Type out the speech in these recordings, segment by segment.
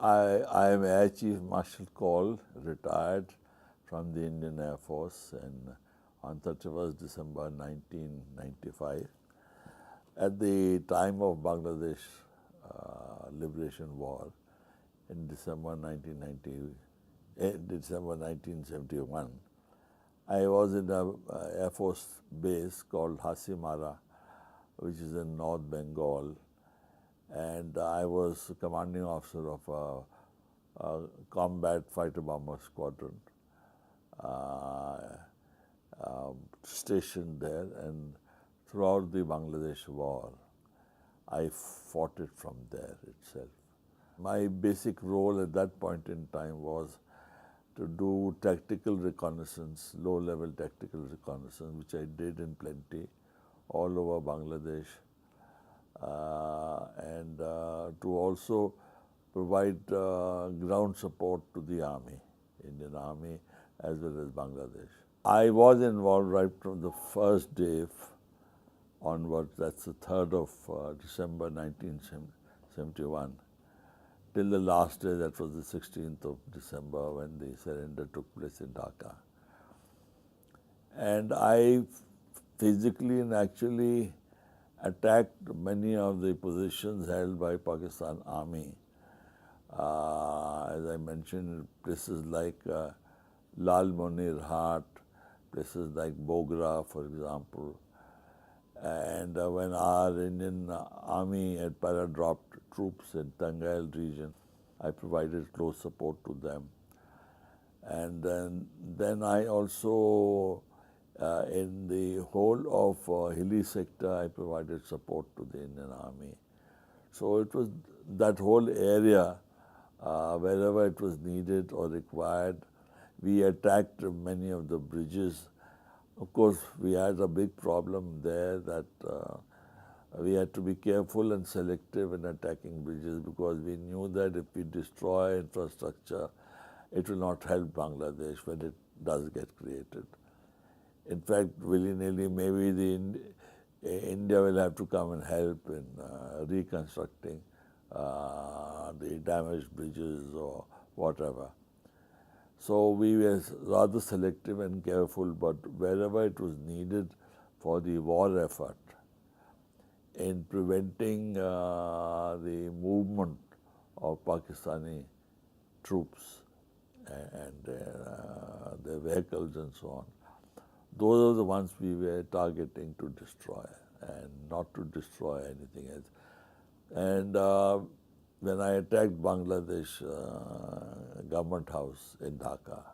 I am Air Chief Marshal Kaul, retired from the Indian Air Force on 31st December 1995. At the time of Bangladesh Liberation War in December 1971, I was in an Air Force base called Hasimara, which is in North Bengal, and I was commanding officer of a combat fighter bomber squadron stationed there, and throughout the Bangladesh war, I fought it from there itself. My basic role at that point in time was to do tactical reconnaissance, low-level tactical reconnaissance, which I did in plenty all over Bangladesh, and to also provide ground support to the army, Indian Army, as well as Bangladesh. I was involved right from the first day onwards, that's the 3rd of December 1971, till the last day, that was the 16th of December, when the surrender took place in Dhaka. And I physically and actually attacked many of the positions held by Pakistan Army. As I mentioned, places like Lal Munir Hat, places like Bogra, for example. And when our Indian Army had para-dropped troops in Tangail region, I provided close support to them. And then I also, in the whole of hilly sector, I provided support to the Indian Army. So it was that whole area, wherever it was needed or required, we attacked many of the bridges. Of course, we had a big problem there that we had to be careful and selective in attacking bridges, because we knew that if we destroy infrastructure, it will not help Bangladesh when it does get created. In fact, willy-nilly, maybe India will have to come and help in reconstructing the damaged bridges or whatever. So we were rather selective and careful, but wherever it was needed for the war effort, in preventing the movement of Pakistani troops and their vehicles and so on, those are the ones we were targeting to destroy, and not to destroy anything else. And when I attacked Bangladesh government house in Dhaka,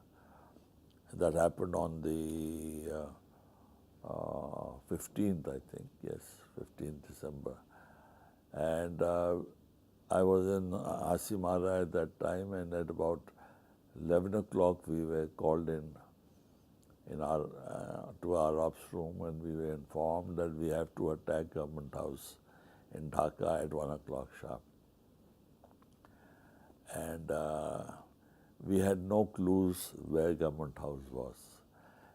that happened on the 15th, I think, yes, 15th December. And I was in Hasimara at that time, and at about 11 o'clock we were called in our to our ops room, and we were informed that we have to attack government house in Dhaka at 1 o'clock sharp. And we had no clues where government house was.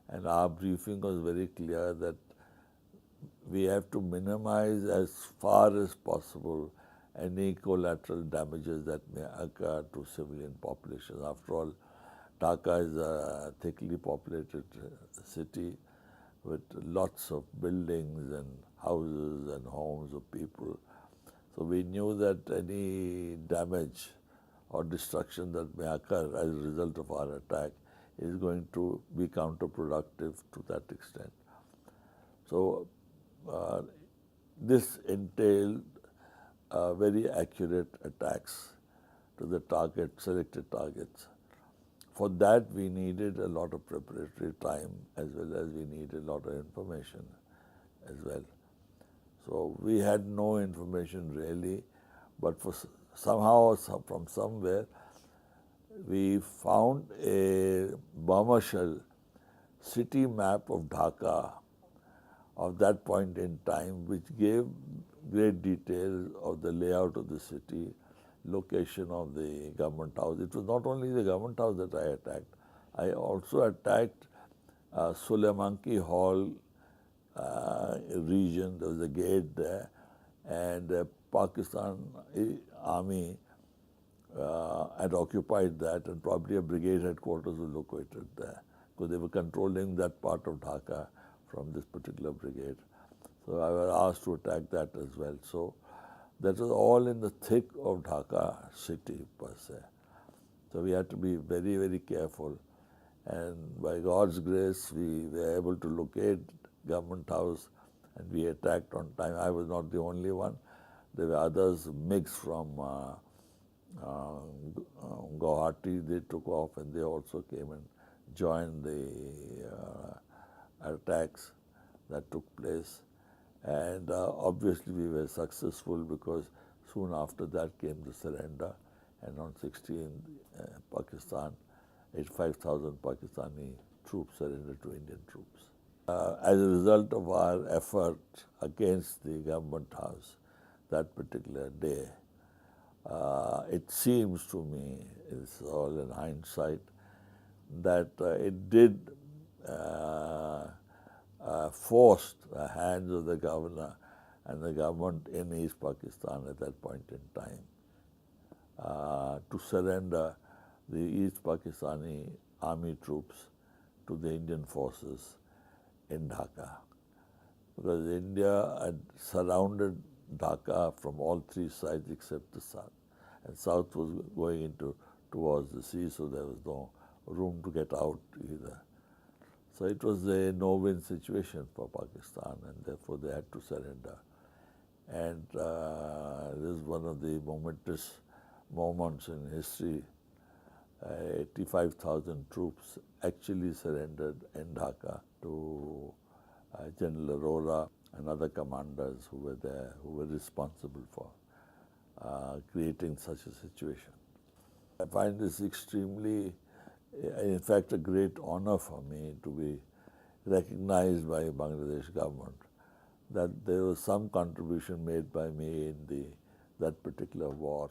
And our briefing was very clear that we have to minimize as far as possible any collateral damages that may occur to civilian population. After all, Dhaka is a thickly populated city with lots of buildings and houses and homes of people. So we knew that any damage or destruction that may occur as a result of our attack is going to be counterproductive to that extent. So this entailed very accurate attacks to the selected targets. For that, we needed a lot of preparatory time, as well as we needed a lot of information as well. So we had no information really, but somehow from somewhere, we found a bomber shell city map of Dhaka of that point in time, which gave great details of the layout of the city, location of the government house. It was not only the government house that I attacked. I also attacked Suleimanki Hall region. There was a gate there, and Pakistan Army had occupied that, and probably a brigade headquarters was located there, because they were controlling that part of Dhaka from this particular brigade. So I was asked to attack that as well. So that was all in the thick of Dhaka city per se. So we had to be very, very careful. And by God's grace, we were able to locate Government House, and we attacked on time. I was not the only one. There were others mixed from Guwahati. They took off, and they also came and joined the attacks that took place. And obviously we were successful, because soon after that came the surrender, and on 16th Pakistan, 85,000 Pakistani troops surrendered to Indian troops. As a result of our effort against the Government House that particular day, it seems to me, it's all in hindsight, that it did forced the hands of the governor and the government in East Pakistan at that point in time to surrender the East Pakistani army troops to the Indian forces in Dhaka. Because India had surrounded Dhaka from all three sides except the south. And south was going towards the sea, so there was no room to get out either. So it was a no-win situation for Pakistan, and therefore they had to surrender. And this is one of the momentous moments in history. 85,000 troops actually surrendered in Dhaka to General Arora and other commanders who were there, who were responsible for creating such a situation. I find this extremely, in fact, a great honor for me to be recognized by Bangladesh government that there was some contribution made by me in that particular war.